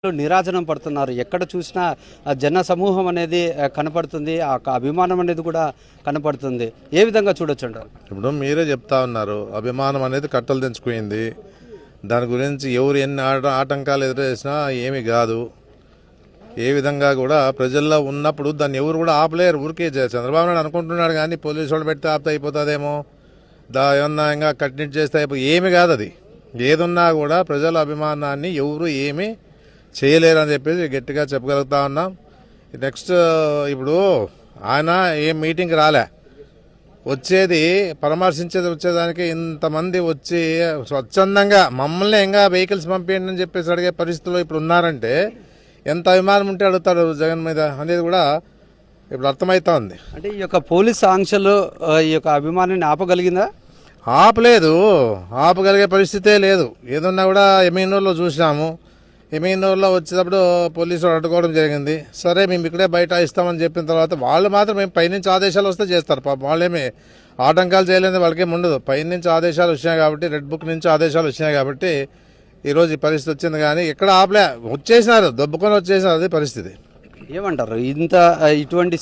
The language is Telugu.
నీరాజనం పడుతున్నారు. ఎక్కడ చూసినా జన సమూహం అనేది కనపడుతుంది. ఆ అభిమానం అనేది కూడా కనపడుతుంది. ఏ విధంగా చూడొచ్చంటారు? ఇప్పుడు మీరే చెప్తా ఉన్నారు, అభిమానం అనేది కట్టలు తెంచుకుపోయింది. దాని గురించి ఎవరు ఎన్ని ఆటంకాలు ఎదురేసినా ఏమీ కాదు. ఏ విధంగా కూడా ప్రజల్లో ఉన్నప్పుడు దాన్ని ఎవరు కూడా ఆపలేరు. ఊరికే చంద్రబాబు నాయుడు అనుకుంటున్నాడు కానీ పోలీసు వాళ్ళు పెడితే ఆపితే అయిపోతుందేమో, ఏమన్నా ఇంకా కట్టినట్టు చేస్తే ఏమి కాదు. అది ఏదున్నా కూడా ప్రజల అభిమానాన్ని ఎవరు ఏమీ చేయలేరని చెప్పేసి గట్టిగా చెప్పగలుగుతా ఉన్నాం. నెక్స్ట్ ఇప్పుడు ఆయన ఏ మీటింగ్కి రాలే, వచ్చేది పరామర్శించేది వచ్చేదానికి ఇంతమంది వచ్చి స్వచ్ఛందంగా మమ్మల్ని ఇంకా వెహికల్స్ పంపించండి అని చెప్పేసి అడిగే పరిస్థితుల్లో ఇప్పుడు ఉన్నారంటే ఎంత అభిమానం ఉంటే అడుగుతాడు జగన్ మీద అనేది కూడా ఇప్పుడు అర్థమవుతా ఉంది. అంటే ఈ యొక్క పోలీస్ ఆంక్షలు ఈ యొక్క అభిమానాన్ని ఆపగలిగిందా? ఆపలేదు, ఆపగలిగే పరిస్థితే లేదు. ఏదన్నా కూడా ఎమీనూరులో చూసినాము. ఎమీనూరులో వచ్చేటప్పుడు పోలీసులు అడ్డుకోవడం జరిగింది. సరే మేము ఇక్కడే బయట ఇస్తామని చెప్పిన తర్వాత వాళ్ళు మాత్రం మేము పైనుంచి ఆదేశాలు వస్తే చేస్తారు. పాపం వాళ్ళేమి ఆటంకాలు చేయలేదు, వాళ్ళకేమి ఉండదు. పైనుంచి ఆదేశాలు వచ్చినాయి కాబట్టి, రెడ్ బుక్ నుంచి ఆదేశాలు వచ్చినాయి కాబట్టి ఈరోజు ఈ పరిస్థితి వచ్చింది. కానీ ఎక్కడ ఆపలే, వచ్చేసినారు, దొబ్బుకొని వచ్చేసినారు. అదే పరిస్థితి. ఏమంటారు? ఇంత ఇటువంటి